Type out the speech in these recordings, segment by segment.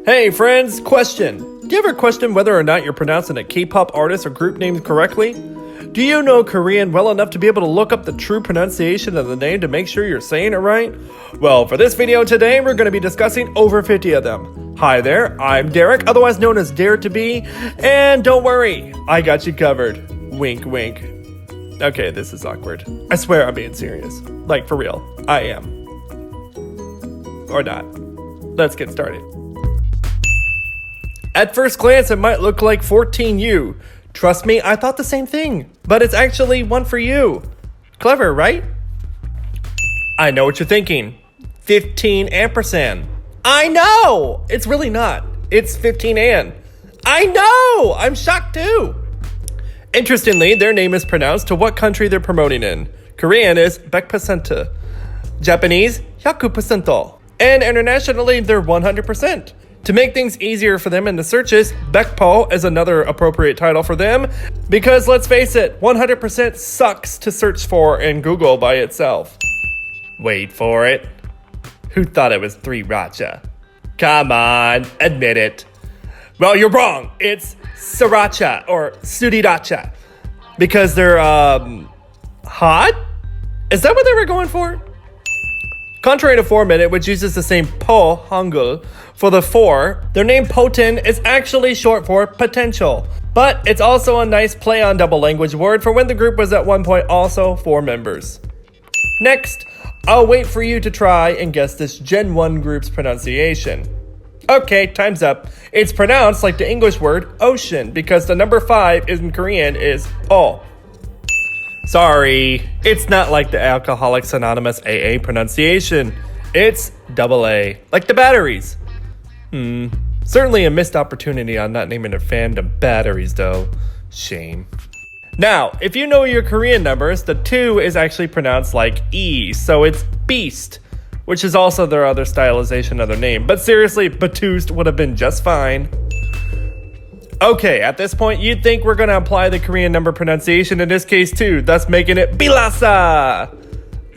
Hey friends, question. Do you ever question whether or not you're pronouncing a K-pop artist or group name correctly? Do you know Korean well enough to be able to look up the true pronunciation of the name to make sure you're saying it right? Well, for this video today, we're going to be discussing over 50 of them. Hi there, I'm Derek, otherwise known as DareDB, and don't worry, I got you covered. Wink, wink. Okay, this is awkward. I swear I'm being serious. Like, for real. I am. Or not. Let's get started. At first glance, it might look like 14U. Trust me, I thought the same thing. But it's actually one for you. Clever, right? I know what you're thinking. 15 ampersand. I know! It's really not. It's 15 an. I know! I'm shocked too. Interestingly, their name is pronounced to what country they're promoting in. Korean is 백퍼센트. Japanese, 100%. And internationally, they're 100%. To make things easier for them in the searches, Baekpo is another appropriate title for them, because let's face it, 100% sucks to search for in Google by itself. Wait for it. Who thought it was 3 Racha? Come on, admit it. Well, you're wrong. It's Sriracha or Suriracha. Because they're, hot? Is that what they were going for? Contrary to 4-minute, which uses the same po hangul for the 4, their name Poten is actually short for potential. But it's also a nice play on double language word for when the group was at one point also 4 members. Next, I'll wait for you to try and guess this Gen 1 group's pronunciation. Okay, time's up. It's pronounced like the English word ocean because the number 5 in Korean is o. Sorry, it's not like the Alcoholics Anonymous AA pronunciation. It's AA, like the batteries. Certainly a missed opportunity on not naming a fandom batteries though. Shame. Now, if you know your Korean numbers, the 2 is actually pronounced like E, so it's Beast, which is also their other stylization of their name. But seriously, Batoost would have been just fine. Okay, at this point, you'd think we're going to apply the Korean number pronunciation in this case too, thus making it Bilasa.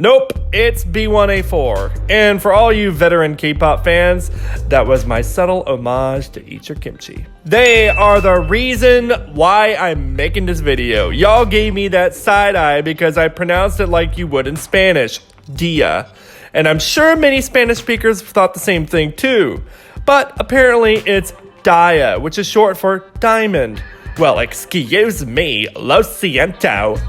Nope, it's B1A4. And for all you veteran K-pop fans, that was my subtle homage to Eat Your Kimchi. They are the reason why I'm making this video. Y'all gave me that side eye because I pronounced it like you would in Spanish, dia. And I'm sure many Spanish speakers thought the same thing too. But apparently it's Dia, which is short for diamond. Well, excuse me, lo siento.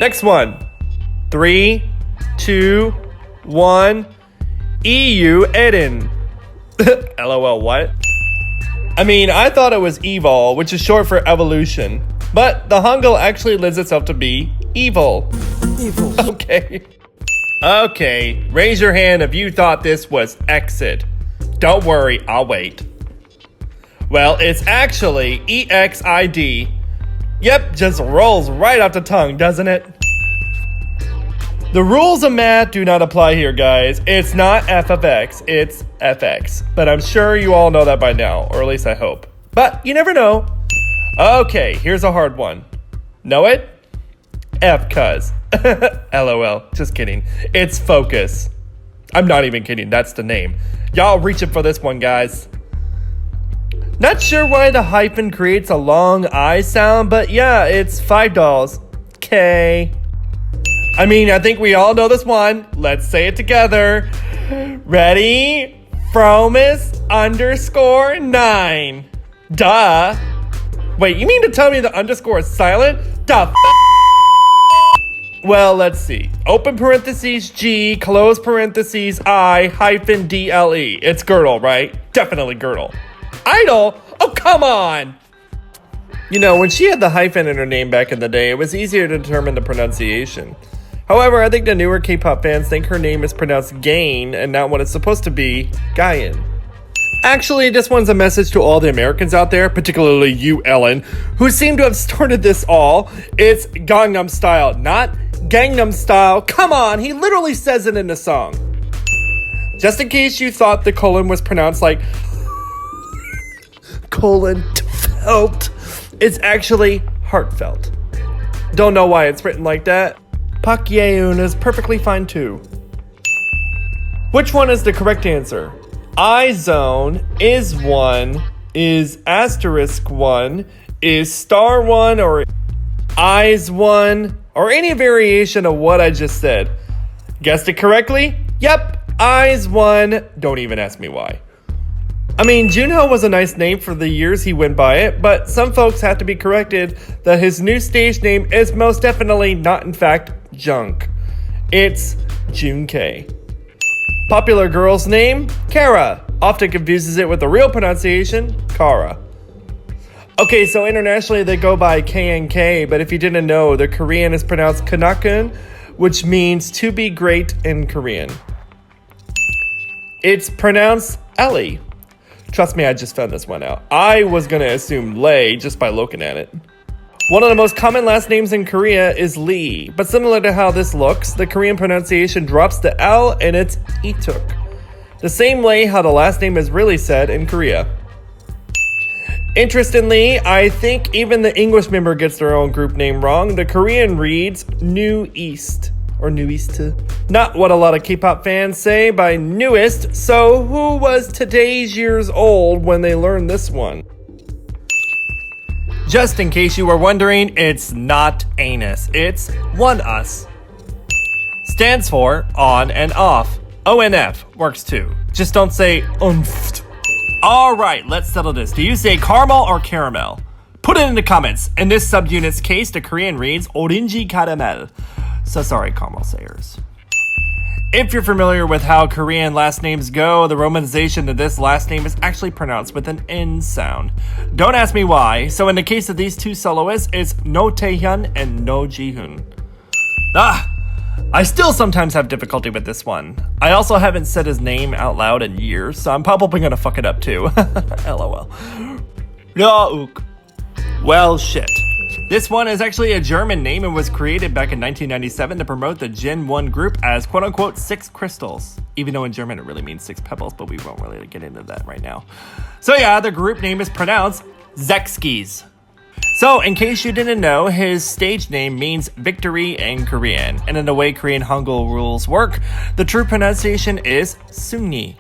Next one. 3, 2, 1. Euaerin. LOL, what? I mean, I thought it was EvoL, which is short for evolution. But the Hangul actually lends itself to be EvoL. EvoL. Okay. Okay, raise your hand if you thought this was EXID. Don't worry, I'll wait. Well, it's actually EXID. Yep, just rolls right off the tongue, doesn't it? The rules of math do not apply here, guys. It's not f of x, it's fx. But I'm sure you all know that by now, or at least I hope. But you never know. Okay, here's a hard one. Know it? F cuz. LOL, just kidding. It's focus. I'm not even kidding, that's the name. Y'all reaching for this one, guys. Not sure why the hyphen creates a long I sound, but yeah, it's $5. K. I mean, I think we all know this one. Let's say it together. Ready? Fromis_9. Duh. Wait, you mean to tell me the underscore is silent? Duh. Well, let's see. Open parentheses G, close parentheses I, hyphen DLE. It's girdle, right? Definitely girdle. I-DLE? Oh, come on! You know, when she had the hyphen in her name back in the day, it was easier to determine the pronunciation. However, I think the newer K-pop fans think her name is pronounced Gain and not what it's supposed to be, Guyan. Actually, this one's a message to all the Americans out there, particularly you, Ellen, who seem to have started this all. It's Gangnam Style, not Gangnam Style. Come on, he literally says it in the song. Just in case you thought the colon was pronounced like colon felt, it's actually heartfelt. Don't know why it's written like that. Pak Yeun is perfectly fine too. Which one is the correct answer? I-Zone, is one, is asterisk one, is star one, or eyes one, or any variation of what I just said. Guessed it correctly? Yep, eyes one. Don't even ask me why. I mean, Junho was a nice name for the years he went by it, but some folks have to be corrected that his new stage name is most definitely not in fact Junk. It's Jun.K. Popular girl's name, Kara. Often confuses it with the real pronunciation, Kara. Okay, so internationally they go by K&K, but if you didn't know, the Korean is pronounced Kanakun, which means to be great in Korean. It's pronounced Ellie. Trust me, I just found this one out. I was gonna assume Lei just by looking at it. One of the most common last names in Korea is Lee, but similar to how this looks, the Korean pronunciation drops the L and it's Leeteuk. The same way how the last name is really said in Korea. Interestingly, I think even the English member gets their own group name wrong. The Korean reads NEWEAST. Or NEWEAST. Not what a lot of K-pop fans say by newest, so who was today's years old when they learned this one? Just in case you were wondering, it's not anus, it's ONEUS. Stands for on and off. ONF works too. Just don't say umft. Alright, let's settle this. Do you say caramel or caramel? Put it in the comments. In this subunit's case, the Korean reads orange caramel. So sorry, caramel sayers. If you're familiar with how Korean last names go, the romanization of this last name is actually pronounced with an N sound. Don't ask me why. So in the case of these two soloists, it's Roh Taehyun and Roh Ji-Hoon. I still sometimes have difficulty with this one. I also haven't said his name out loud in years, so I'm probably gonna fuck it up too. LOL. Ryeowook. Well, shit. This one is actually a German name and was created back in 1997 to promote the Gen 1 group as quote-unquote 6 crystals. Even though in German it really means 6 pebbles, but we won't really get into that right now. So yeah, the group name is pronounced Sechskies. So in case you didn't know, his stage name means victory in Korean. And in the way Korean Hangul rules work, the true pronunciation is Seungri.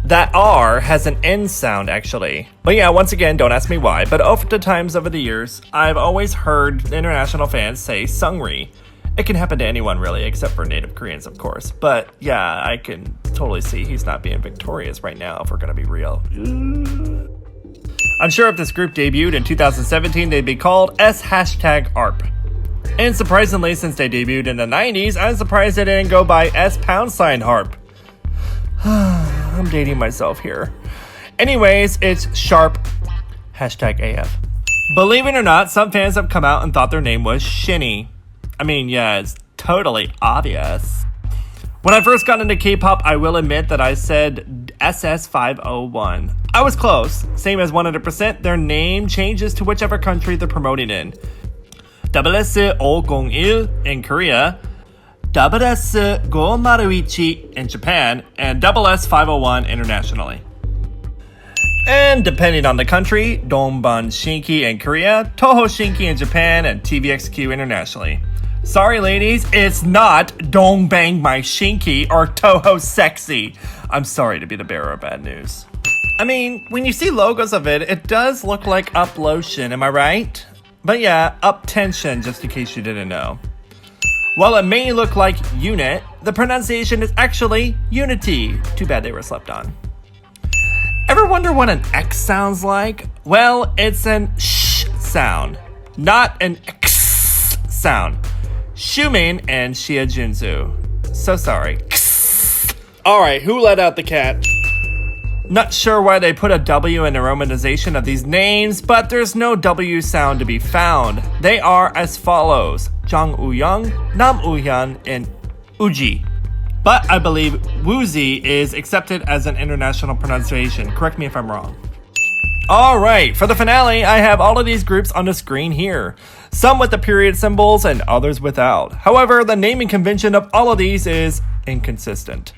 That R has an N sound, actually. But yeah, once again, don't ask me why, but oftentimes over the years, I've always heard international fans say Seungri. It can happen to anyone, really, except for native Koreans, of course. But yeah, I can totally see he's not being victorious right now, if we're gonna be real. I'm sure if this group debuted in 2017, they'd be called S#ARP. And surprisingly, since they debuted in the 90s, I'm surprised they didn't go by S#HARP. I'm dating myself here. Anyways, it's sharp #AF. Believe it or not, some fans have come out and thought their name was SHINee. I mean, yeah, it's totally obvious. When I first got into K-pop, I will admit that I said SS501. I was close. Same as 100%, their name changes to whichever country they're promoting in. SS501 in Korea, SS501 in Japan, and SS501 internationally. And depending on the country, Dongbang Shinki in Korea, Toho Shinki in Japan, and TVXQ internationally. Sorry ladies, it's not Dongbang My Shinki or Toho Sexy. I'm sorry to be the bearer of bad news. I mean, when you see logos of it, it does look like Up Lotion, am I right? But yeah, Up Tension, just in case you didn't know. While it may look like UNIT, the pronunciation is actually UNIT. Too bad they were slept on. Ever wonder what an X sounds like? Well, it's an sh sound, not an X sound. Shumin and Shia Junzu. So sorry. Alright, who let out the cat? Not sure why they put a W in the romanization of these names, but there's no W sound to be found. They are as follows: Jang Woo-young, Nam Woo-hyun, and Uji. But I believe Woozy is accepted as an international pronunciation. Correct me if I'm wrong. Alright, for the finale, I have all of these groups on the screen here. Some with the period symbols and others without. However, the naming convention of all of these is inconsistent.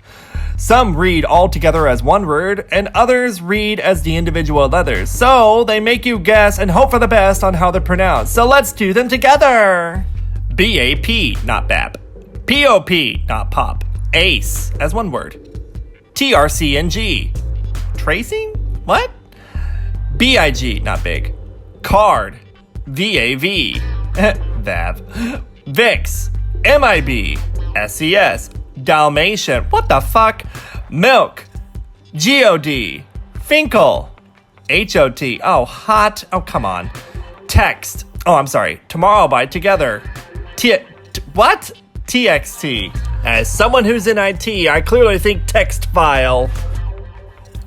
Some read all together as one word, and others read as the individual letters. So they make you guess and hope for the best on how they're pronounced. So let's do them together. B.A.P, not B.A.P. P.O.P, not pop. ACE as one word. TRCNG. tracing? What? B.I.G, not big. Card. V.A.V. Vav. VIX. M.I.B. S.E.S. Dalmatian. What the fuck? Milk. G.O.D. Finkel. H.O.T. Oh, hot. Oh, come on. Text. Oh, I'm sorry. Tomorrow by Together. What? TXT. As someone who's in IT, I clearly think text file.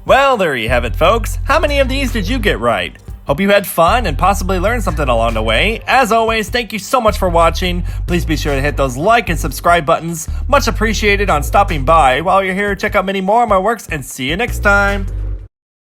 Well, there you have it, folks. How many of these did you get right? Hope you had fun and possibly learned something along the way. As always, thank you so much for watching. Please be sure to hit those like and subscribe buttons. Much appreciated on stopping by. While you're here, check out many more of my works and see you next time.